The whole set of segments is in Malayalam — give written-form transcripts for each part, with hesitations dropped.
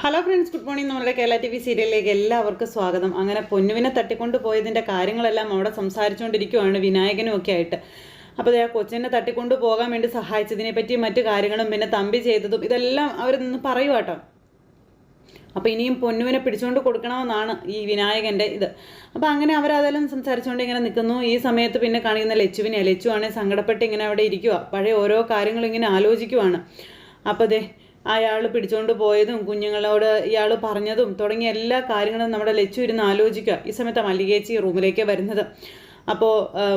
Hello friends, good morning. നമ്മുടെ കേരള TV സീരിയലിലേക്ക് എല്ലാവർക്കും സ്വാഗതം. അങ്ങനെ പൊന്നുവിനെ തട്ടിക്കൊണ്ട് പോയതിൻ്റെ കാര്യങ്ങളെല്ലാം അവിടെ സംസാരിച്ചുകൊണ്ടിരിക്കുകയാണ് വിനായകനും ഒക്കെ ആയിട്ട്. അപ്പോൾ ആ കൊച്ചിനെ തട്ടിക്കൊണ്ട് പോകാൻ വേണ്ടി സഹായിച്ചതിനെ പറ്റി മറ്റു കാര്യങ്ങളും പിന്നെ തമ്പി ചെയ്തതും ഇതെല്ലാം അവർ നിന്ന് പറയുക കേട്ടോ. അപ്പോൾ ഇനിയും പൊന്നുവിനെ പിടിച്ചുകൊണ്ട് കൊടുക്കണമെന്നാണ് ഈ വിനായകൻ്റെ ഇത്. അപ്പോൾ അങ്ങനെ അവരതെല്ലാം സംസാരിച്ചുകൊണ്ട് ഇങ്ങനെ നിൽക്കുന്നു. ഈ സമയത്ത് പിന്നെ കാണിക്കുന്ന ലച്ചു ആണെങ്കിൽ സങ്കടപ്പെട്ട് ഇങ്ങനെ അവിടെ ഇരിക്കുക. പഴയ ഓരോ കാര്യങ്ങളും ഇങ്ങനെ ആലോചിക്കുവാണ്. അപ്പോൾ അയാൾ പിടിച്ചുകൊണ്ട് പോയതും കുഞ്ഞുങ്ങളോട് ഇയാൾ പറഞ്ഞതും തുടങ്ങിയ എല്ലാ കാര്യങ്ങളും നമ്മുടെ ലച്ചു ഇരുന്ന് ആലോചിക്കുക. ഈ സമയത്ത് മല്ലികേച്ചി റൂമിലേക്ക് വരുന്നത്. അപ്പോൾ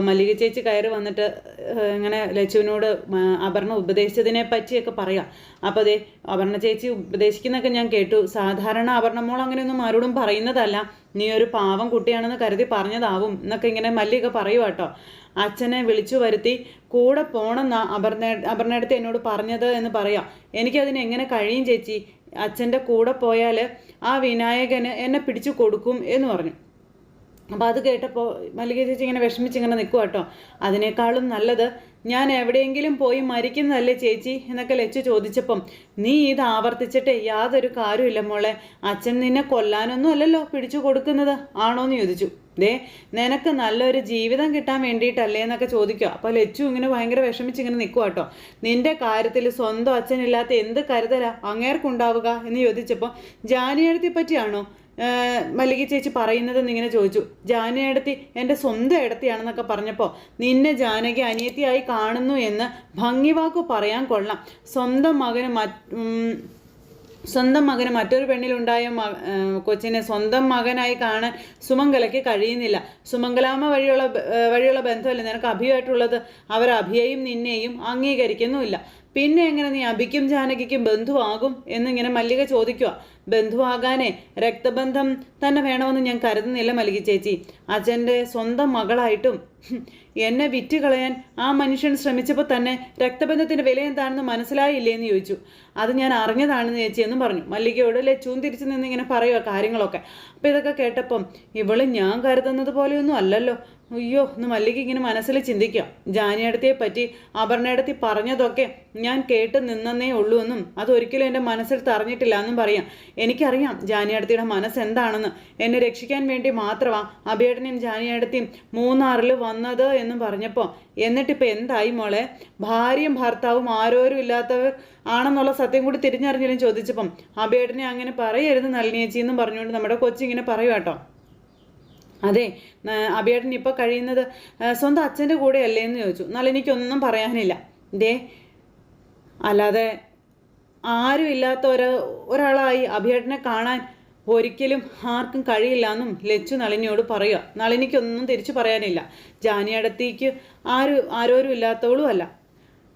മല്ലിക ചേച്ചി കയറി വന്നിട്ട് ഇങ്ങനെ ലച്ചുവിനോട് അപർണ ഉപദേശിച്ചതിനെ പറ്റിയൊക്കെ പറയാം. അപ്പോൾ അപർണ ചേച്ചി ഉപദേശിക്കുന്നൊക്കെ ഞാൻ കേട്ടു. സാധാരണ അപർണ മോൾ അങ്ങനെയൊന്നും ആരോടും പറയുന്നതല്ല, നീ ഒരു പാവം കുട്ടിയാണെന്ന് കരുതി പറഞ്ഞതാവും എന്നൊക്കെ ഇങ്ങനെ മല്ലിക പറയുക കേട്ടോ. അച്ഛനെ വിളിച്ചു വരുത്തി കൂടെ പോകണമെന്നാ അപർണയടുത്ത് എന്നോട് പറഞ്ഞത് എന്ന് പറയാം. എനിക്കതിന് എങ്ങനെ കഴിയും ചേച്ചി? അച്ഛൻ്റെ കൂടെ പോയാൽ ആ വിനായകന് എന്നെ പിടിച്ചു കൊടുക്കും എന്ന് പറഞ്ഞു. അപ്പോൾ അത് കേട്ടപ്പോൾ മല്ലിക ചേച്ചി ഇങ്ങനെ വിഷമിച്ചിങ്ങനെ നിൽക്കുക കേട്ടോ. അതിനേക്കാളും നല്ലത് ഞാൻ എവിടെയെങ്കിലും പോയി മരിക്കുന്നതല്ലേ ചേച്ചി എന്നൊക്കെ ലച്ചു ചോദിച്ചപ്പം, നീ ഇത് ആവർത്തിച്ചിട്ട് യാതൊരു കാര്യമില്ല മോളെ, അച്ഛൻ നിന്നെ കൊല്ലാനൊന്നും അല്ലല്ലോ പിടിച്ചു കൊടുക്കുന്നത്, ആണോന്ന് ചോദിച്ചു. നിനക്ക് നല്ലൊരു ജീവിതം കിട്ടാൻ വേണ്ടിയിട്ടല്ലേ എന്നൊക്കെ ചോദിക്കുക. അപ്പോൾ ലച്ചു ഇങ്ങനെ ഭയങ്കര വിഷമിച്ചിങ്ങനെ നിൽക്കുക കേട്ടോ. നിന്റെ കാര്യത്തിൽ സ്വന്തം അച്ഛനില്ലാത്ത എന്ത് കരുതലാ അങ്ങേർക്കുണ്ടാവുക എന്ന് ചോദിച്ചപ്പോൾ, ജാനിയടുത്തെ പറ്റിയാണോ മല്ലിക ചേച്ചി പറയുന്നതെന്ന് ഇങ്ങനെ ചോദിച്ചു. ജാനകിയടുത്തി എൻ്റെ സ്വന്തം ഇടത്തിയാണെന്നൊക്കെ പറഞ്ഞപ്പോൾ, നിന്നെ ജാനകി അനിയത്തിയായി കാണുന്നു എന്ന് ഭംഗിവാക്കു പറയാൻ കൊള്ളാം. സ്വന്തം മകന് മറ്റൊരു പെണ്ണിലുണ്ടായ കൊച്ചിനെ സ്വന്തം മകനായി കാണാൻ സുമംഗലയ്ക്ക് കഴിയുന്നില്ല. സുമംഗലാമ്മ വഴിയുള്ള ബന്ധമല്ലേ നിനക്ക് അഭിയായിട്ടുള്ളത്. അവർ അഭിയെയും നിന്നെയും അംഗീകരിക്കുന്നുമില്ല. പിന്നെ എങ്ങനെ നീ അഭിക്കും ജാനകിക്കും ബന്ധുവാകും എന്നിങ്ങനെ മല്ലിക ചോദിക്കുക. ബന്ധുവാകാനേ രക്തബന്ധം തന്നെ വേണമെന്ന് ഞാൻ കരുതുന്നില്ല മല്ലിക ചേച്ചി. അച്ഛൻ്റെ സ്വന്തം മകളായിട്ടും എന്നെ വിറ്റ് കളയാൻ ആ മനുഷ്യൻ ശ്രമിച്ചപ്പോൾ തന്നെ രക്തബന്ധത്തിൻ്റെ വില എന്താണെന്ന് മനസ്സിലായില്ലേ എന്ന് ചോദിച്ചു. അത് ഞാൻ അറിഞ്ഞതാണെന്ന് ചേച്ചി എന്നും പറഞ്ഞു. മല്ലികയോട് ലച്ചുവും തിരിച്ചു നിന്ന് ഇങ്ങനെ പറയുക കാര്യങ്ങളൊക്കെ. അപ്പോൾ ഇതൊക്കെ കേട്ടപ്പം ഇവള് ഞാൻ കരുതുന്നത് പോലെയൊന്നും അല്ലല്ലോ, അയ്യോ എന്ന് മല്ലിക ഇങ്ങനെ മനസ്സിൽ ചിന്തിക്കുക. ജാനിയടത്തിയെ പറ്റി അപർണയടത്തി പറഞ്ഞതൊക്കെ ഞാൻ കേട്ട് നിന്നേ ഉള്ളൂ എന്നും അതൊരിക്കലും എൻ്റെ മനസ്സിൽ തറഞ്ഞിട്ടില്ല എന്നും പറയാം. എനിക്കറിയാം ജാനിയടത്തിയുടെ മനസ്സെന്താണെന്ന്. എന്നെ രക്ഷിക്കാൻ വേണ്ടി മാത്രമാണ് അഭിയേട്ടനെയും ജാനിയടത്തിയും മൂന്നാറിൽ വന്നത് എന്നും പറഞ്ഞപ്പോൾ, എന്നിട്ടിപ്പോൾ എന്തായി മോളെ? ഭാര്യയും ഭർത്താവും ആരോരും ഇല്ലാത്തവർ ആണെന്നുള്ള സത്യം കൂടി തിരിഞ്ഞറിഞ്ഞാലും ചോദിച്ചപ്പം, അഭിയേട്ടനെ അങ്ങനെ പറയരുത് നളിനിയേച്ചി എന്നും പറഞ്ഞുകൊണ്ട് നമ്മുടെ കൊച്ചിങ്ങനെ പറയും കേട്ടോ. അതെ, അഭിയേട്ടൻ ഇപ്പോൾ കഴിയുന്നത് സ്വന്തം അച്ഛൻ്റെ കൂടെ അല്ലേ എന്ന് ചോദിച്ചു. എന്നാൽ എനിക്കൊന്നും പറയാനില്ല. അല്ലാതെ ആരും ഇല്ലാത്ത ഒരാളായി അഭിയേട്ടനെ കാണാൻ ഒരിക്കലും ആർക്കും കഴിയില്ല എന്നും ലച്ചു നളിനിയോട് പറയുക. നളിനിക്കൊന്നും തിരിച്ചു പറയാനില്ല. ജാനിയടത്തേക്ക് ആരോരും ഇല്ലാത്തവളും അല്ല.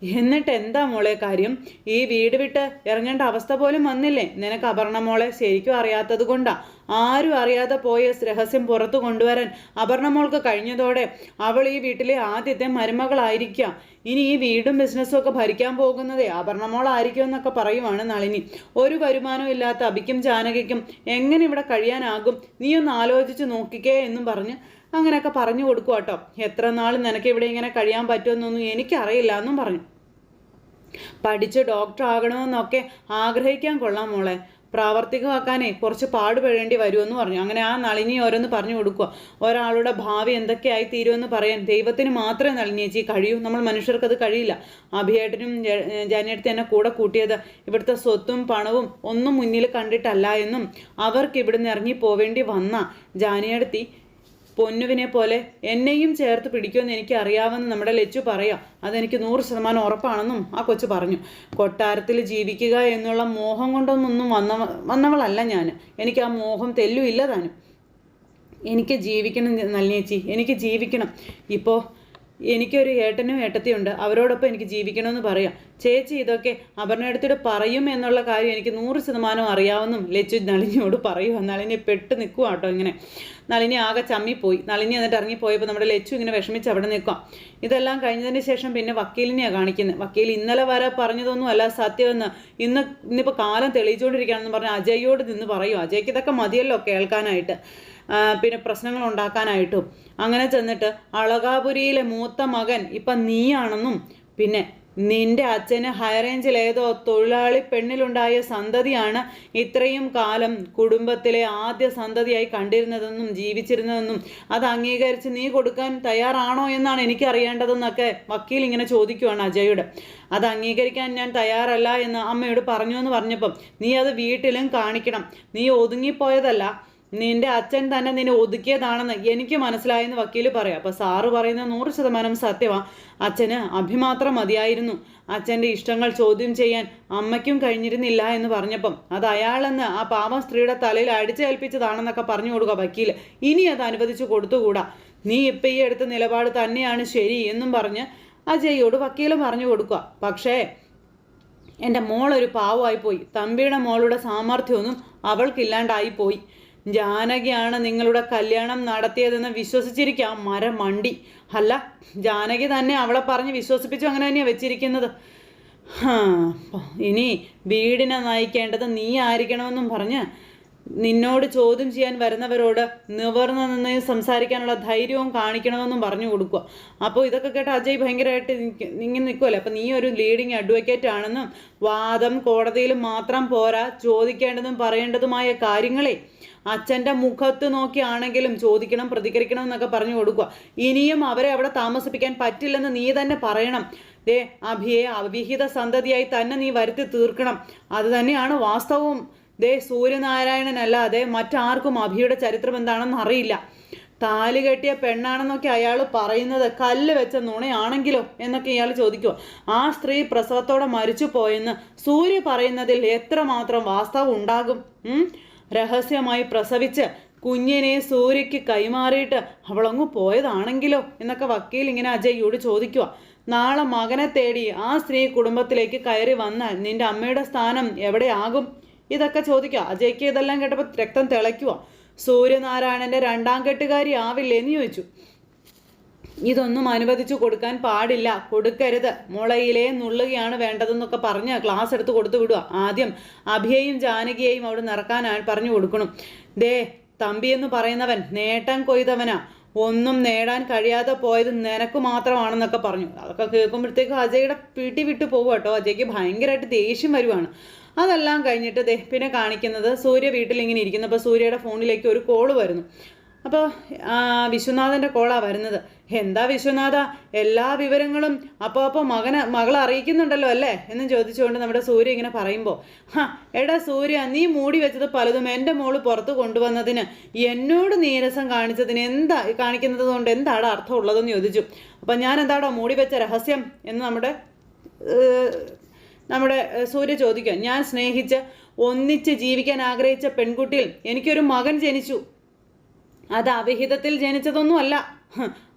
എന്നിട്ട് എന്താ മോളെ കാര്യം? ഈ വീട് വിട്ട് ഇറങ്ങേണ്ട അവസ്ഥ പോലും വന്നില്ലേ നിനക്ക്? അപർണ മോളെ ശരിക്കും അറിയാത്തത് കൊണ്ടാ. ആരും അറിയാതെ പോയ രഹസ്യം പുറത്തു കൊണ്ടുവരാൻ അപർണ മോൾക്ക് കഴിഞ്ഞതോടെ അവൾ ഈ വീട്ടിലെ ആദ്യത്തെ മരുമകളായിരിക്കുക. ഇനി ഈ വീടും ബിസിനസ്സും ഒക്കെ ഭരിക്കാൻ പോകുന്നതേ അപർണ മോളായിരിക്കും എന്നൊക്കെ പറയുവാണ് നളിനി. ഒരു വരുമാനവും ഇല്ലാത്ത അഭിക്കും ജാനകിക്കും എങ്ങനെ ഇവിടെ കഴിയാനാകും? നീ ഒന്ന് ആലോചിച്ച് നോക്കിക്കേ എന്നും പറഞ്ഞ് അങ്ങനെയൊക്കെ പറഞ്ഞു കൊടുക്കുക കേട്ടോ. എത്ര നാൾ നിനക്ക് ഇവിടെ ഇങ്ങനെ കഴിയാൻ പറ്റുമെന്നൊന്നും എനിക്കറിയില്ല എന്നും പറഞ്ഞു. പഠിച്ച് ഡോക്ടർ ആകണമെന്നൊക്കെ ആഗ്രഹിക്കാൻ കൊള്ളാം മോളെ, പ്രാവർത്തികമാക്കാനേ കുറച്ച് പാടുപെടേണ്ടി വരുമെന്ന് പറഞ്ഞു. അങ്ങനെ ആ നളിനി ഓരോന്ന് പറഞ്ഞു കൊടുക്കുക. ഒരാളുടെ ഭാവി എന്തൊക്കെയായി തീരുമെന്ന് പറയാൻ ദൈവത്തിന് മാത്രമേ നളിനിയേച്ചി കഴിയൂ, നമ്മൾ മനുഷ്യർക്കത് കഴിയില്ല. അഭിയേട്ടനും ജാനിയടുത്ത് എന്നെ കൂടെ കൂട്ടിയത് ഇവിടുത്തെ സ്വത്തും പണവും ഒന്നും മുന്നിൽ കണ്ടിട്ടല്ല എന്നും അവർക്ക് ഇവിടുന്ന് ഇറങ്ങി പോവേണ്ടി വന്ന ജാനിയടുത്തി പൊന്നുവിനെ പോലെ എന്നെയും ചേർത്ത് പിടിക്കുമെന്ന് എനിക്ക് അറിയാമെന്ന് നമ്മുടെ ലച്ചു പറയാം. അതെനിക്ക് 100% ഉറപ്പാണെന്നും ആ കൊച്ചു പറഞ്ഞു. കൊട്ടാരത്തിൽ ജീവിക്കുക എന്നുള്ള മോഹം കൊണ്ടൊന്നും വന്നവളല്ല ഞാൻ. എനിക്ക് ആ മോഹം തെല്ലുമില്ല താനും. എനിക്ക് ജീവിക്കണം നളിനിയേച്ചി, എനിക്ക് ജീവിക്കണം. ഇപ്പോൾ എനിക്കൊരു ഏട്ടനും ഏട്ടത്തിയുണ്ട്, അവരോടൊപ്പം എനിക്ക് ജീവിക്കണമെന്ന് പറയാം. ചേച്ചി ഇതൊക്കെ അപർണയടുത്തോട് പറയും എന്നുള്ള കാര്യം എനിക്ക് 100% അറിയാവുന്നും ലച്ചു നളിനിയോട് പറയുക. നളിനി പെട്ട് നിൽക്കുക കേട്ടോ. ഇങ്ങനെ നളിനി ആകെ ചമ്മിപ്പോയി. നളിനി എന്നിട്ട് ഇറങ്ങിപ്പോയപ്പോൾ നമ്മുടെ ലച്ചു ഇങ്ങനെ വിഷമിച്ച് അവിടെ നിൽക്കാം. ഇതെല്ലാം കഴിഞ്ഞതിന് ശേഷം പിന്നെ വക്കീലിനെയാണ് കാണിക്കുന്നത്. വക്കീൽ ഇന്നലെ വരെ പറഞ്ഞതൊന്നും അല്ല സത്യമെന്ന് ഇന്നിപ്പോൾ കാലം തെളിയിച്ചുകൊണ്ടിരിക്കുകയാണെന്ന് പറഞ്ഞ് അജയോട് നിന്ന് പറയും. അജയ്ക്ക് ഇതൊക്കെ മതിയല്ലോ കേൾക്കാനായിട്ട്, പിന്നെ പ്രശ്നങ്ങൾ ഉണ്ടാക്കാനായിട്ടും. അങ്ങനെ ചെന്നിട്ട് അളകാപുരിയിലെ മൂത്ത മകൻ ഇപ്പം നീയാണെന്നും പിന്നെ നിന്റെ അച്ഛന് ഹൈറേഞ്ചിൽ ഏതോ തൊഴിലാളി പെണ്ണിലുണ്ടായ സന്തതിയാണ് ഇത്രയും കാലം കുടുംബത്തിലെ ആദ്യ സന്തതിയായി കണ്ടിരുന്നതെന്നും ജീവിച്ചിരുന്നതെന്നും അത് അംഗീകരിച്ച് നീ കൊടുക്കാൻ തയ്യാറാണോ എന്നാണ് എനിക്കറിയേണ്ടതെന്നൊക്കെ വക്കീൽ ഇങ്ങനെ ചോദിക്കുവാണ് അജയോട്. അത് അംഗീകരിക്കാൻ ഞാൻ തയ്യാറല്ല എന്ന് അമ്മയോട് പറഞ്ഞു എന്ന് പറഞ്ഞപ്പം നീ അത് വീട്ടിലും കാണിക്കണം. നീ ഒതുങ്ങിപ്പോയതല്ല, നിന്റെ അച്ഛൻ തന്നെ നിന്നെ ഒതുക്കിയതാണെന്ന് എനിക്ക് മനസ്സിലായെന്ന് വക്കീൽ പറയാം. അപ്പോൾ സാറ് പറയുന്നത് 100% സത്യമാണ്. അച്ഛന് അഭിമാത്രം മതിയായിരുന്നു. അച്ഛൻ്റെ ഇഷ്ടങ്ങൾ ചോദ്യം ചെയ്യാൻ അമ്മയ്ക്കും കഴിഞ്ഞിരുന്നില്ല എന്ന് പറഞ്ഞപ്പം അത് അയാളെന്ന് ആ പാവം സ്ത്രീയുടെ തലയിൽ അടിച്ചേൽപ്പിച്ചതാണെന്നൊക്കെ പറഞ്ഞു കൊടുക്കുക വക്കീൽ. ഇനി അത് അനുവദിച്ചു കൊടുത്തുകൂടാ. നീ ഇപ്പം ഈ എടുത്ത നിലപാട് തന്നെയാണ് ശരി എന്നും പറഞ്ഞ് അജയോട് വക്കീൽ പറഞ്ഞു കൊടുക്കുക. പക്ഷേ എൻ്റെ മോളൊരു പാവമായിപ്പോയി. തമ്പിയുടെ മോളുടെ സാമർഥ്യമൊന്നും അവൾക്കില്ലാണ്ടായിപ്പോയി. ജാനകിയാണ് നിങ്ങളുടെ കല്യാണം നടത്തിയതെന്ന് വിശ്വസിച്ചിരിക്കാം മരം മണ്ടി. അല്ല, ജാനകി തന്നെ അവളെ പറഞ്ഞ് വിശ്വസിപ്പിച്ചു അങ്ങനെ തന്നെയാണ് വെച്ചിരിക്കുന്നത്. ഇനി വീടിനെ നയിക്കേണ്ടത് നീ ആയിരിക്കണമെന്നും പറഞ്ഞ് നിന്നോട് ചോദ്യം ചെയ്യാൻ വരുന്നവരോട് നിവർന്നു നിന്ന് സംസാരിക്കാനുള്ള ധൈര്യവും കാണിക്കണമെന്നും പറഞ്ഞു കൊടുക്കുക. അപ്പോൾ ഇതൊക്കെ കേട്ട് അജയ് ഭയങ്കരമായിട്ട് ഇങ്ങനെ നിൽക്കുമല്ലേ. അപ്പം നീ ഒരു ലീഡിങ് അഡ്വക്കേറ്റ് ആണെന്നും വാദം കോടതിയിൽ മാത്രം പോരാ, ചോദിക്കേണ്ടതും പറയേണ്ടതുമായ കാര്യങ്ങളെ അച്ഛൻ്റെ മുഖത്ത് നോക്കിയാണെങ്കിലും ചോദിക്കണം, പ്രതികരിക്കണം എന്നൊക്കെ പറഞ്ഞു കൊടുക്കുക. ഇനിയും അവരെ അവിടെ താമസിപ്പിക്കാൻ പറ്റില്ലെന്ന് നീ തന്നെ പറയണം. അഭിയെ അവിഹിത സന്തതിയായി തന്നെ നീ വരുത്തി തീർക്കണം. അത് തന്നെയാണ് വാസ്തവവും. സൂര്യനാരായണനല്ലാതെ മറ്റാർക്കും അഭിയുടെ ചരിത്രം എന്താണെന്ന് അറിയില്ല. താലി കെട്ടിയ പെണ്ണാണെന്നൊക്കെ അയാൾ പറയുന്നത് കല്ല് വെച്ച നുണയാണെങ്കിലോ എന്നൊക്കെ ഇയാൾ ചോദിക്കുക. ആ സ്ത്രീ പ്രസവത്തോടെ മരിച്ചു പോയെന്ന് സൂര്യ പറയുന്നതിൽ എത്രമാത്രം വാസ്തവം ഉണ്ടാകും? രഹസ്യമായി പ്രസവിച്ച് കുഞ്ഞിനെ സൂര്യയ്ക്ക് കൈമാറിയിട്ട് അവളങ്ങ് പോയതാണെങ്കിലോ എന്നൊക്കെ വക്കീൽ ഇങ്ങനെ അജയോട് ചോദിക്കുക. നാളെ മകനെ തേടി ആ സ്ത്രീ കുടുംബത്തിലേക്ക് കയറി വന്നാൽ നിന്റെ അമ്മയുടെ സ്ഥാനം എവിടെയാകും? ഇതൊക്കെ ചോദിക്കുക. അജയ്ക്ക് ഇതെല്ലാം കേട്ടപ്പോൾ രക്തം തിളയ്ക്കുക. സൂര്യനാരായണൻ്റെ രണ്ടാം കെട്ടുകാരി ആവില്ലേ എന്ന് ചോദിച്ചു. ഇതൊന്നും അനുവദിച്ചു കൊടുക്കാൻ പാടില്ല, കൊടുക്കരുത്, മുളയിലേ നുള്ളുകയാണ് വേണ്ടതെന്നൊക്കെ പറഞ്ഞ് ക്ലാസ് എടുത്ത് കൊടുത്തു വിടുക. ആദ്യം അഭിയെയും ജാനകിയെയും അവിടെ നിറക്കാനാണ് പറഞ്ഞു കൊടുക്കണം. തമ്പി എന്ന് പറയുന്നവൻ നേട്ടം കൊയ്തവനാ, ഒന്നും നേടാൻ കഴിയാതെ പോയത് നിനക്ക് മാത്രമാണെന്നൊക്കെ പറഞ്ഞു. അതൊക്കെ കേൾക്കുമ്പോഴത്തേക്കും അജയുടെ പിടി വിട്ടു പോകും കേട്ടോ. അജയ്ക്ക് ഭയങ്കരമായിട്ട് ദേഷ്യം വരുവാണ്. അതെല്ലാം കഴിഞ്ഞിട്ട് പിന്നെ കാണിക്കുന്നത് സൂര്യ വീട്ടിൽ ഇങ്ങനെ ഇരിക്കുന്നു. അപ്പോൾ സൂര്യയുടെ ഫോണിലേക്ക് ഒരു കോള് വരുന്നു. അപ്പോൾ വിശ്വനാഥൻ്റെ കോളാണ് വരുന്നത്. എന്താ വിശ്വനാഥ, എല്ലാ വിവരങ്ങളും അപ്പോൾ മകളെ അറിയിക്കുന്നുണ്ടല്ലോ അല്ലേ എന്നും ചോദിച്ചുകൊണ്ട് നമ്മുടെ സൂര്യ ഇങ്ങനെ പറയുമ്പോൾ, എടാ സൂര്യ, നീ മൂടി വെച്ചത് പലതും എൻ്റെ മോള് പുറത്ത് കൊണ്ടുവന്നതിന് എന്നോട് നീരസം കാണിക്കുന്നത് കൊണ്ട് എന്താണ് അർത്ഥമുള്ളതെന്ന് ചോദിച്ചു. അപ്പം ഞാൻ എന്താടോ മൂടി വെച്ച രഹസ്യം എന്ന് നമ്മുടെ സൂര്യ ചോദിക്കുക. ഞാൻ സ്നേഹിച്ച് ഒന്നിച്ച് ജീവിക്കാൻ ആഗ്രഹിച്ച പെൺകുട്ടിയിൽ എനിക്കൊരു മകൻ ജനിച്ചു. അത് അവിഹിതത്തിൽ ജനിച്ചതൊന്നുമല്ല.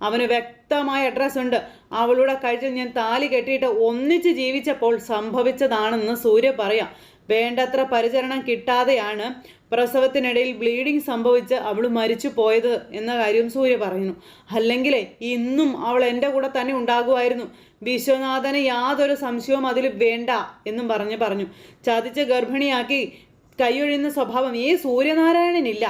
അവന് വ്യക്തമായ അഡ്രസ്സ് ഉണ്ട്. അവളുടെ കഴുത്തിൽ ഞാൻ താലി കെട്ടിയിട്ട് ഒന്നിച്ച് ജീവിച്ചപ്പോൾ സംഭവിച്ചതാണെന്ന് സൂര്യ പറയാം. വേണ്ടത്ര പരിചരണം കിട്ടാതെയാണ് പ്രസവത്തിനിടയിൽ ബ്ലീഡിങ് സംഭവിച്ച് അവൾ മരിച്ചു പോയത് എന്ന കാര്യം സൂര്യ പറയുന്നു. അല്ലെങ്കിൽ ഇന്നും അവൾ എൻ്റെ കൂടെ തന്നെ ഉണ്ടാകുമായിരുന്നു. വിശ്വനാഥന് യാതൊരു സംശയവും അതിൽ വേണ്ട എന്നും പറഞ്ഞു. ചതിച്ച് ഗർഭിണിയാക്കി കൈയൊഴിയുന്ന സ്വഭാവം ഈ സൂര്യനാരായണനില്ല.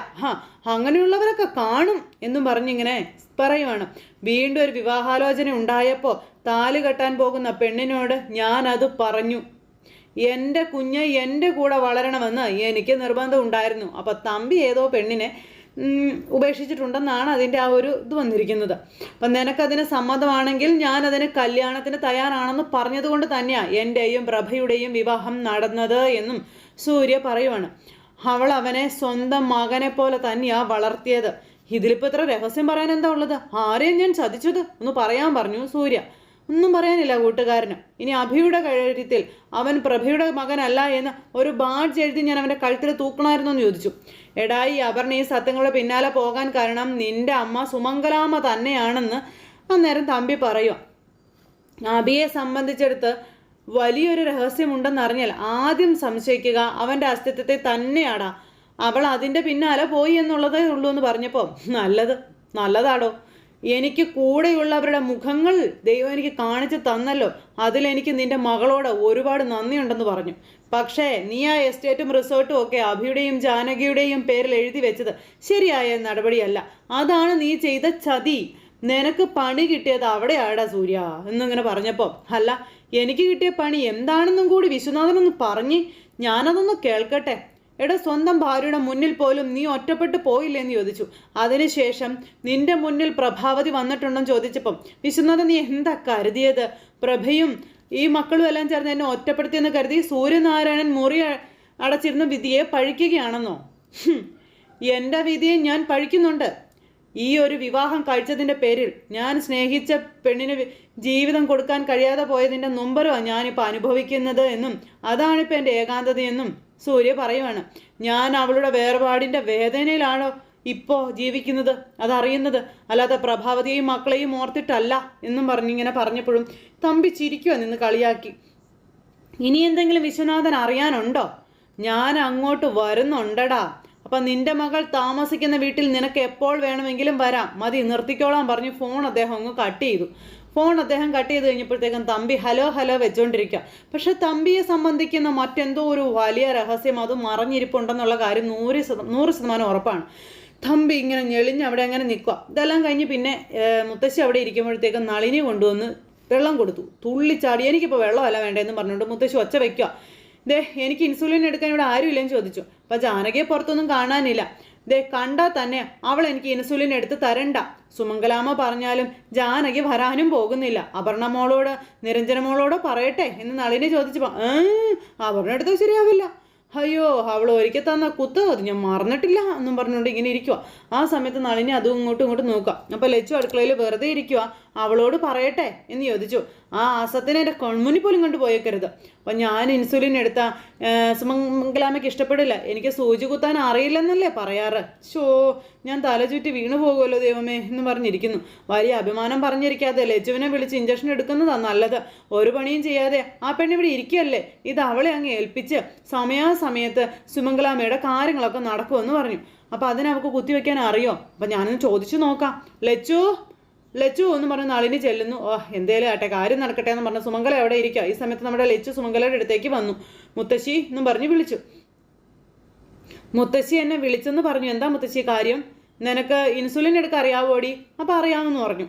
അങ്ങനെയുള്ളവരൊക്കെ കാണും എന്നും പറഞ്ഞിങ്ങനെ പറയുവാണ്. വീണ്ടും ഒരു വിവാഹാലോചന ഉണ്ടായപ്പോൾ താലി കെട്ടാൻ പോകുന്ന പെണ്ണിനോട് ഞാനത് പറഞ്ഞു. എൻ്റെ കുഞ്ഞ് എൻ്റെ കൂടെ വളരണമെന്ന് എനിക്ക് നിർബന്ധം ഉണ്ടായിരുന്നു. അപ്പം തമ്പി ഏതോ പെണ്ണിനെ ഉപേക്ഷിച്ചിട്ടുണ്ടെന്നാണ് അതിൻ്റെ ആ ഒരു ഇത് വന്നിരിക്കുന്നത്. അപ്പം നിനക്കതിന് സമ്മതമാണെങ്കിൽ ഞാനതിന് കല്യാണത്തിന് തയ്യാറാണെന്ന് പറഞ്ഞതുകൊണ്ട് തന്നെയാണ് എൻ്റെയും പ്രഭയുടെയും വിവാഹം നടന്നത് എന്നും സൂര്യ പറയുവാണ്. അവൾ അവനെ സ്വന്തം മകനെ പോലെ തന്നെയാണ് വളർത്തിയത്. ഇതിലിപ്പോൾ ഇത്ര രഹസ്യം പറയാൻ എന്താ ഉള്ളത്? ആരെയും ഞാൻ ചതിച്ചത് ഒന്ന് പറയാൻ പറഞ്ഞു സൂര്യ. ഒന്നും പറയാനില്ല കൂട്ടുകാരന്. ഇനി അഭിയുടെ കാര്യത്തിൽ അവൻ പ്രഭയുടെ മകനല്ല എന്ന് ഒരു ബാഡ്ജ് എഴുതി ഞാൻ അവൻ്റെ കഴുത്തിൽ തൂക്കണമായിരുന്നു എന്ന് ചോദിച്ചു. എടായി അപർണ ഈ സത്യങ്ങളുടെ പിന്നാലെ പോകാൻ കാരണം നിന്റെ അമ്മ സുമംഗലാമ്മ തന്നെയാണെന്ന് അന്നേരം തമ്പി പറയുക. അഭിയെ സംബന്ധിച്ചെടുത്ത് വലിയൊരു രഹസ്യമുണ്ടെന്നറിഞ്ഞാൽ ആദ്യം സംശയിക്കുക അവൻ്റെ അസ്തിത്വത്തെ തന്നെയാടാ. അവൾ അതിൻ്റെ പിന്നാലെ പോയി എന്നുള്ളതേ ഉള്ളൂ എന്ന് പറഞ്ഞപ്പോൾ നല്ലതാടോ. എനിക്ക് കൂടെയുള്ളവരുടെ മുഖങ്ങൾ ദൈവം എനിക്ക് കാണിച്ചു തന്നല്ലോ. അതിലെനിക്ക് നിന്റെ മകളോട് ഒരുപാട് നന്ദിയുണ്ടെന്ന് പറഞ്ഞു. പക്ഷേ നീ ആ എസ്റ്റേറ്റും റിസോർട്ടും ഒക്കെ അഭിയുടെയും ജാനകിയുടെയും പേരിൽ എഴുതി വെച്ചത് ശരിയായ നടപടിയല്ല. അതാണ് നീ ചെയ്ത ചതി. നിനക്ക് പണി കിട്ടിയത് അവിടെയാടാ സൂര്യ എന്നിങ്ങനെ പറഞ്ഞപ്പോൾ, അല്ല എനിക്ക് കിട്ടിയ പണി എന്താണെന്നും കൂടി വിശ്വനാഥനൊന്ന് പറഞ്ഞ് ഞാനതൊന്ന് കേൾക്കട്ടെ. എടാ, സ്വന്തം ഭാര്യയുടെ മുന്നിൽ പോലും നീ ഒറ്റപ്പെട്ടു പോയില്ലെന്ന് ചോദിച്ചു. അതിനുശേഷം നിന്റെ മുന്നിൽ പ്രഭാവതി വന്നിട്ടുണ്ടെന്ന് ചോദിച്ചപ്പം, വിശ്വനാഥൻ നീ എന്താ കരുതിയത്? പ്രഭയും ഈ മക്കളും എല്ലാം ചേർന്ന് എന്നെ ഒറ്റപ്പെടുത്തിയെന്ന് കരുതി സൂര്യനാരായണൻ മുറി അടച്ചിരുന്ന വിധിയെ പഴിക്കുകയാണെന്നോ? എൻ്റെ വിധിയെ ഞാൻ പഴിക്കുന്നുണ്ട്. ഈ ഒരു വിവാഹം കഴിച്ചതിൻ്റെ പേരിൽ ഞാൻ സ്നേഹിച്ച പെണ്ണിന് ജീവിതം കൊടുക്കാൻ കഴിയാതെ പോയതിൻ്റെ നൊമ്പരമാണ് ഞാനിപ്പോൾ അനുഭവിക്കുന്നത് എന്നും അതാണിപ്പോൾ എൻ്റെ ഏകാന്തതയെന്നും സൂര്യ പറയുവാണ്. ഞാൻ അവളുടെ വേർപാടിൻ്റെ വേദനയിലാണോ ഇപ്പോൾ ജീവിക്കുന്നത്, അതറിയുന്നത്, അല്ലാതെ പ്രഭാവതിയെയും മക്കളെയും ഓർത്തിട്ടല്ല എന്നും പറഞ്ഞിങ്ങനെ പറഞ്ഞപ്പോഴും തമ്പി ചിരിക്കുക നിന്ന് കളിയാക്കി. ഇനി എന്തെങ്കിലും വിശ്വനാഥൻ അറിയാനുണ്ടോ? ഞാൻ അങ്ങോട്ട് വരുന്നുണ്ടടാ. അപ്പം നിന്റെ മകൾ താമസിക്കുന്ന വീട്ടിൽ നിനക്ക് എപ്പോൾ വേണമെങ്കിലും വരാം, മതി, നിർത്തിക്കോളാൻ പറഞ്ഞ് ഫോൺ അദ്ദേഹം അങ്ങ് കട്ട് ചെയ്തു. ഫോൺ അദ്ദേഹം കട്ട് ചെയ്ത് കഴിഞ്ഞപ്പോഴത്തേക്കും തമ്പി ഹലോ ഹലോ വെച്ചുകൊണ്ടിരിക്കുക. പക്ഷെ തമ്പിയെ സംബന്ധിക്കുന്ന മറ്റെന്തോ ഒരു വലിയ രഹസ്യം അത് മറഞ്ഞിരിപ്പുണ്ടെന്നുള്ള കാര്യം 100% ഉറപ്പാണ്. തമ്പി ഇങ്ങനെ ഞെളിഞ്ഞ് അവിടെ അങ്ങനെ നിൽക്കുക. ഇതെല്ലാം കഴിഞ്ഞ് പിന്നെ മുത്തശ്ശി അവിടെ ഇരിക്കുമ്പോഴത്തേക്കും നളിനി കൊണ്ടുവന്ന് വെള്ളം കൊടുത്തു. തുള്ളിച്ചാടി എനിക്കിപ്പോൾ വെള്ളമല്ല വേണ്ടതെന്ന് പറഞ്ഞുകൊണ്ട് മുത്തശ്ശി ഒച്ച വയ്ക്കുക. ദേ, എനിക്ക് ഇൻസുലിൻ എടുക്കാൻ ഇവിടെ ആരുമില്ലെന്ന് ചോദിച്ചു. അപ്പം ജാനകിയെ പുറത്തൊന്നും കാണാനില്ല. ദേ, കണ്ടാൽ തന്നെ അവൾ എനിക്ക് ഇൻസുലിൻ എടുത്ത് തരണ്ട. സുമംഗലാമ്മ പറഞ്ഞാലും ജാനകി വരാനും പോകുന്നില്ല. അപർണ മോളോട് നിരഞ്ജന മോളോട് പറയട്ടെ എന്ന് നളിനി ചോദിച്ചപ്പോൾ, അപർണ എടുത്താൽ ശരിയാവില്ല. അയ്യോ, അവൾ ഒരിക്കൽ തന്ന കുത്ത് അത് ഞാൻ മറന്നിട്ടില്ല എന്നും പറഞ്ഞുകൊണ്ട് ഇങ്ങനെ ഇരിക്കുക. ആ സമയത്ത് നളിനി അതും ഇങ്ങോട്ടും നോക്കുക. അപ്പോൾ ലച്ചു അടുക്കളയിൽ വെറുതെ ഇരിക്കുക. അവളോട് പറയട്ടെ എന്ന് ചോദിച്ചു. ആ അസത്തിനെ എൻ്റെ കൺമുനി പോലും കണ്ടു പോയേക്കരുത്. അപ്പം ഞാൻ ഇൻസുലിൻ എടുത്ത സുമംഗലാമ്മയ്ക്ക് ഇഷ്ടപ്പെടില്ല, എനിക്ക് സൂചി കുത്താൻ അറിയില്ലെന്നല്ലേ പറയാറ്. ഞാൻ തല ചുറ്റി വീണു പോകുമല്ലോ ദൈവമേ എന്ന് പറഞ്ഞിരിക്കുന്നു. വലിയ അഭിമാനം പറഞ്ഞിരിക്കാതെ ലച്ചുവിനെ വിളിച്ച് ഇഞ്ചക്ഷൻ എടുക്കുന്നതാണ് നല്ലത്. ഒരു പണിയും ചെയ്യാതെ ആ പെണ്ണിവിടെ ഇരിക്കുകയല്ലേ, ഇത് അവളെ അങ്ങ് ഏൽപ്പിച്ച് സമയാസമയത്ത് സുമംഗലാമ്മയുടെ കാര്യങ്ങളൊക്കെ നടക്കുമെന്ന് പറഞ്ഞു. അപ്പം അതിനവൾക്ക് കുത്തിവെക്കാൻ അറിയോ? അപ്പം ഞാനൊന്ന് ചോദിച്ചു നോക്കാം. ലച്ചു എന്ന് പറഞ്ഞ് നളിനി ചെല്ലുന്നു. എന്തേലും ആട്ടെ, കാര്യം നടക്കട്ടെ എന്ന് പറഞ്ഞ സുമംഗല എവിടെ ഇരിക്കുക. ഈ സമയത്ത് നമ്മുടെ ലച്ചു സുമംഗലയുടെ അടുത്തേക്ക് വന്നു. മുത്തശ്ശി എന്നും പറഞ്ഞ് വിളിച്ചു. മുത്തശ്ശി എന്നെ വിളിച്ചെന്ന് പറഞ്ഞു. എന്താ മുത്തശ്ശി കാര്യം? നിനക്ക് ഇൻസുലിൻ എടുക്കാൻ അറിയാവോടി? അപ്പം അറിയാമെന്ന് പറഞ്ഞു.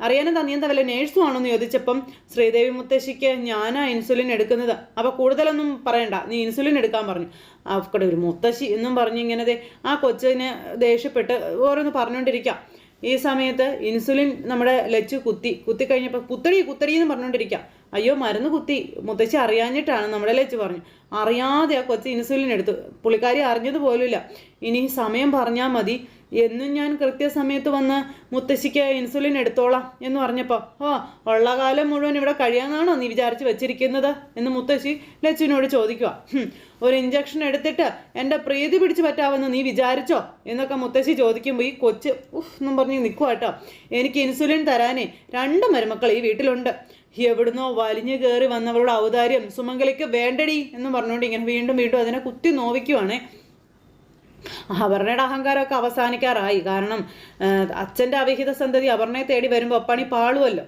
അറിയാനെന്താ, നീ എന്താ വല്ല നേഴ്സും ആണോ എന്ന് ചോദിച്ചപ്പം ശ്രീദേവി മുത്തശ്ശിക്ക് ഞാനാ ഇൻസുലിൻ എടുക്കുന്നത്, അപ്പോൾ കൂടുതലൊന്നും പറയണ്ട, നീ ഇൻസുലിൻ എടുക്കാൻ പറഞ്ഞു. അവിടെ ഒരു മുത്തശ്ശി എന്നും പറഞ്ഞ് ഇങ്ങനെ ആ കൊച്ചിനെ ദേഷ്യപ്പെട്ട് ഓരോന്ന് പറഞ്ഞുകൊണ്ടിരിക്കാം. ഈ സമയത്ത് ഇൻസുലിൻ നമ്മുടെ ലച്ചു കുത്തിക്കഴിഞ്ഞപ്പോൾ കുത്തടി എന്ന് പറഞ്ഞുകൊണ്ടിരിക്കുക. അയ്യോ, മരുന്ന് കുത്തി, മുത്തശ്ശി അറിയാഞ്ഞിട്ടാണ് നമ്മുടെ ലച്ചു പറഞ്ഞു. അറിയാതെ ആ കൊച്ചി ഇൻസുലിൻ എടുത്തു. പുള്ളിക്കാരി അറിഞ്ഞത് പോലുമില്ല. ഇനി സമയം പറഞ്ഞാൽ മതി, എന്നും ഞാൻ കൃത്യസമയത്ത് വന്ന് മുത്തശ്ശിക്ക് ഇൻസുലിൻ എടുത്തോളാം എന്ന് പറഞ്ഞപ്പോൾ, ഉള്ള കാലം മുഴുവൻ ഇവിടെ കഴിയാമെന്നാണോ നീ വിചാരിച്ച് വെച്ചിരിക്കുന്നത് എന്ന് മുത്തശ്ശി ലച്ചുവിനോട് ചോദിക്കുക. ഒരു ഇഞ്ചക്ഷൻ എടുത്തിട്ട് എൻ്റെ പ്രീതി പിടിച്ചു പറ്റാമെന്ന് നീ വിചാരിച്ചോ എന്നൊക്കെ മുത്തശ്ശി ചോദിക്കുമ്പോൾ ഈ കൊച്ച് എന്നും പറഞ്ഞ് നിൽക്കുക കേട്ടോ. എനിക്ക് ഇൻസുലിൻ തരാനേ 2 മരുമക്കൾ ഈ വീട്ടിലുണ്ട്. എവിടുന്നോ വലിഞ്ഞു കയറി വന്നവളുടെ ഔദാര്യം സുമംഗലയ്ക്ക് വേണ്ടടി എന്ന് പറഞ്ഞുകൊണ്ട് ഇങ്ങനെ വീണ്ടും അതിനെ കുത്തി നോവിക്കുവാണേ. അപർണയുടെ അഹങ്കാരമൊക്കെ അവസാനിക്കാറായി. കാരണം അച്ഛൻ്റെ അവിഹിത സന്തതി അപർണയെ തേടി വരുമ്പോൾ പണി പാളുമല്ലോ.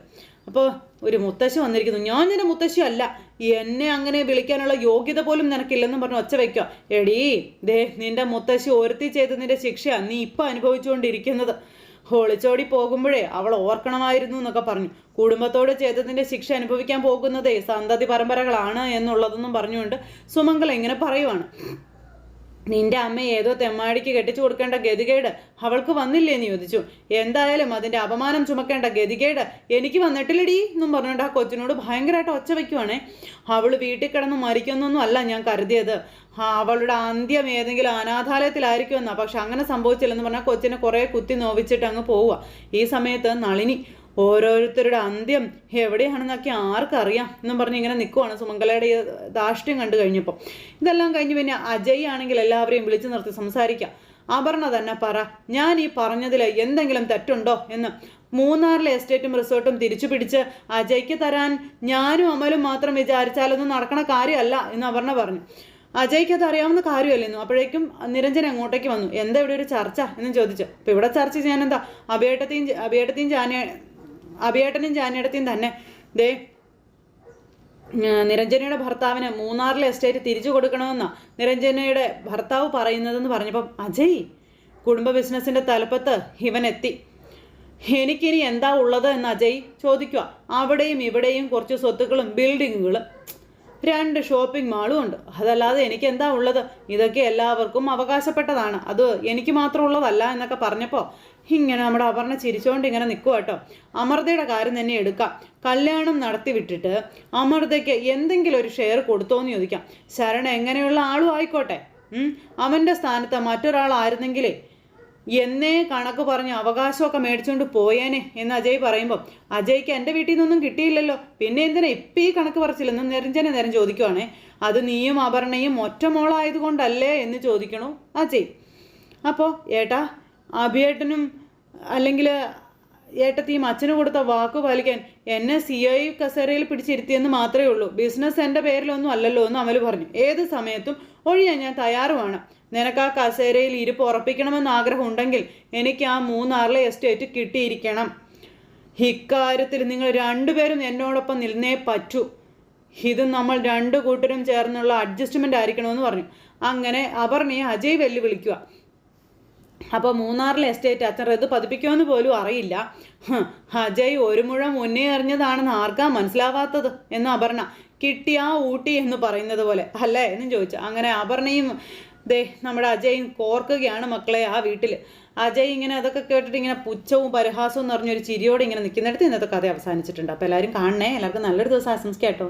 അപ്പോൾ ഒരു മുത്തശ്ശി വന്നിരിക്കുന്നു. ഞാൻ നിന്റെ മുത്തശ്ശി അല്ല, എന്നെ അങ്ങനെ വിളിക്കാനുള്ള യോഗ്യത പോലും നിനക്കില്ലെന്നും പറഞ്ഞ് ഒച്ച വയ്ക്കുക. എടീ, നിന്റെ മുത്തശ്ശി ഒരുത്തി ചെയ്തതിൻ്റെ ശിക്ഷയാണ് നീ ഇപ്പം അനുഭവിച്ചുകൊണ്ടിരിക്കുന്നത്. ഒളിച്ചോടി പോകുമ്പോഴേ അവൾ ഓർക്കണമായിരുന്നു എന്നൊക്കെ പറഞ്ഞു. കുടുംബത്തോട് ചെയ്തതിൻ്റെ ശിക്ഷ അനുഭവിക്കാൻ പോകുന്നതേ സന്തതി പരമ്പരകളാണ് എന്നുള്ളതെന്നും പറഞ്ഞുകൊണ്ട് സുമംഗല ഇങ്ങനെ പറയുവാണ്. നിന്റെ അമ്മ ഏതോ തെമ്മാടിക്ക് കെട്ടിച്ചു കൊടുക്കേണ്ട ഗതികേട് അവൾക്ക് വന്നില്ലേന്ന് ചോദിച്ചു. എന്തായാലും അതിൻ്റെ അപമാനം ചുമക്കേണ്ട ഗതികേട് എനിക്ക് വന്നിട്ടില്ലടി എന്നും പറഞ്ഞുകൊണ്ട് ആ കൊച്ചിനോട് ഭയങ്കരമായിട്ട് ഒച്ച വയ്ക്കുവാണേ. അവൾ വീട്ടിൽ കിടന്ന് മരിക്കുന്നൊന്നും അല്ല ഞാൻ കരുതിയത്, അവളുടെ അന്ത്യം ഏതെങ്കിലും അനാഥാലയത്തിലായിരിക്കുമെന്നാ. പക്ഷെ അങ്ങനെ സംഭവിച്ചില്ലെന്ന് പറഞ്ഞാൽ കൊച്ചിനെ കുറേ കുത്തി നോവിച്ചിട്ട് അങ്ങ് പോവുക. ഈ സമയത്ത് നളിനി ഓരോരുത്തരുടെ അന്ത്യം എവിടെയാണെന്നൊക്കെ ആർക്കറിയാം എന്നും പറഞ്ഞ് ഇങ്ങനെ നിൽക്കുവാണ് സുമംഗലയുടെ ധാർഷ്ട്യം കണ്ടു കഴിഞ്ഞപ്പോൾ. ഇതെല്ലാം കഴിഞ്ഞ് പിന്നെ അജയ് ആണെങ്കിൽ എല്ലാവരെയും വിളിച്ചു നിർത്തി സംസാരിക്കാം. അപർണ തന്നെ പറ, ഞാൻ ഈ പറഞ്ഞതിൽ എന്തെങ്കിലും തെറ്റുണ്ടോ എന്ന്. മൂന്നാറിലെ എസ്റ്റേറ്റും റിസോർട്ടും തിരിച്ചു പിടിച്ച് അജയ്ക്ക് തരാൻ ഞാനും അമലും മാത്രം വിചാരിച്ചാലൊന്നും നടക്കണ കാര്യമല്ല എന്ന് അപർണ പറഞ്ഞു. അജയ്ക്ക് അത് അറിയാവുന്ന കാര്യമല്ലെന്നു. അപ്പോഴേക്കും നിരഞ്ജൻ അങ്ങോട്ടേക്ക് വന്നു. എന്താ ഇവിടെ ഒരു ചർച്ച എന്ന് ചോദിച്ചു. അപ്പോൾ ഇവിടെ ചർച്ച ചെയ്യാനെന്താ, അഭിയേട്ടനും ജാനിയേട്ടത്തെയും തന്നെ നിരഞ്ജനയുടെ ഭർത്താവിന് മൂന്നാറിലെ എസ്റ്റേറ്റ് തിരിച്ചു കൊടുക്കണമെന്നാണ് നിരഞ്ജനയുടെ ഭർത്താവ് പറയുന്നതെന്ന് പറഞ്ഞപ്പം അജയ്, കുടുംബ ബിസിനസ്സിൻ്റെ തലപ്പത്ത് ഇവൻ എത്തി. എനിക്കിനി എന്താ ഉള്ളത് എന്ന് അജയ് ചോദിക്കുക. അവിടെയും ഇവിടെയും കുറച്ച് സ്വത്തുക്കളും ബിൽഡിങ്ങുകളും 2 ഷോപ്പിംഗ് മാളും ഉണ്ട്. അതല്ലാതെ എനിക്ക് എന്താ ഉള്ളത്? ഇതൊക്കെ എല്ലാവർക്കും അവകാശപ്പെട്ടതാണ്, അത് എനിക്ക് മാത്രം ഉള്ളതല്ല എന്നൊക്കെ പറഞ്ഞപ്പോൾ ഇങ്ങനെ നമ്മുടെ അപർണ ചിരിച്ചുകൊണ്ട് ഇങ്ങനെ നിൽക്കുക കേട്ടോ. അമൃതയുടെ കാര്യം തന്നെ എടുക്കാം. കല്യാണം നടത്തി വിട്ടിട്ട് അമൃതയ്ക്ക് എന്തെങ്കിലും ഒരു ഷെയർ കൊടുത്തോന്ന് ചോദിക്കാം. ശരണ എങ്ങനെയുള്ള ആളും ആയിക്കോട്ടെ, അവൻ്റെ സ്ഥാനത്ത് മറ്റൊരാളായിരുന്നെങ്കിലേ എന്നേ കണക്ക് പറഞ്ഞ് അവകാശമൊക്കെ മേടിച്ചുകൊണ്ട് പോയേനെ എന്ന് അജയ് പറയുമ്പോൾ, അജയ്ക്ക് എൻ്റെ വീട്ടിൽ നിന്നൊന്നും കിട്ടിയില്ലല്ലോ, പിന്നെ എന്തിനാ ഇപ്പം ഈ കണക്ക് പറച്ചില്ലെന്ന് നേരം ചോദിക്കുവാണേ. അത് നീയും അപർണയും ഒറ്റ മോളായതുകൊണ്ടല്ലേ എന്ന് ചോദിക്കണു അജയ്. അപ്പോൾ ഏട്ടാ, അഭിയേട്ടനും അല്ലെങ്കിൽ ഏട്ടത്തിയും അച്ഛന് കൊടുത്ത വാക്ക് പാലിക്കാൻ എന്നെ CI കസേരയിൽ പിടിച്ചിരുത്തിയെന്ന് മാത്രമേ ഉള്ളൂ. ബിസിനസ് എൻ്റെ പേരിലൊന്നും അല്ലല്ലോ എന്ന് അമൽ പറഞ്ഞു. ഏത് സമയത്തും ഒഴിയാൻ ഞാൻ തയ്യാറുമാണ്. നിനക്ക് ആ കസേരയിൽ ഇരിപ്പ് ഉറപ്പിക്കണമെന്ന് ആഗ്രഹം ഉണ്ടെങ്കിൽ എനിക്ക് ആ 3 എസ്റ്റേറ്റ് കിട്ടിയിരിക്കണം. ഇക്കാര്യത്തിൽ നിങ്ങൾ 2 പേരും എന്നോടൊപ്പം നിന്നേ പറ്റൂ. ഇത് നമ്മൾ 2 കൂട്ടരും ചേർന്നുള്ള അഡ്ജസ്റ്റ്മെൻ്റ് ആയിരിക്കണമെന്ന് പറഞ്ഞു. അങ്ങനെ അപർണയെ അജയ് വെല്ലുവിളിക്കുക. അപ്പോൾ 3 എസ്റ്റേറ്റ് അച്ഛൻ റദ്ദ് പതിപ്പിക്കുമെന്ന് പോലും അറിയില്ല. അജയ് 1 മുഴം മുന്നേ അറിഞ്ഞതാണെന്ന് ആർക്കാ മനസ്സിലാവാത്തത് എന്ന് അപർണ. കിട്ടിയ ഊട്ടി എന്ന് പറയുന്നത് പോലെ അല്ലേ എന്നും ചോദിച്ചു. അങ്ങനെ അപർണയും നമ്മുടെ അജയും കോർക്കുകയാണ് മക്കളെ ആ വീട്ടിൽ. അജയ് ഇങ്ങനെ അതൊക്കെ കേട്ടിട്ട് ഇങ്ങനെ പുച്ഛവും പരിഹാസവും നിറഞ്ഞൊരു ചിരിയോടെ ഇങ്ങനെ നിൽക്കുന്നിടത്ത് ഇന്നത്തെ കഥ അവസാനിച്ചിട്ടുണ്ട്. അപ്പോൾ എല്ലാവരും കാണണേ. എല്ലാവർക്കും നല്ലൊരു ദിവസം ആശംസിക്കാം കേട്ടോ.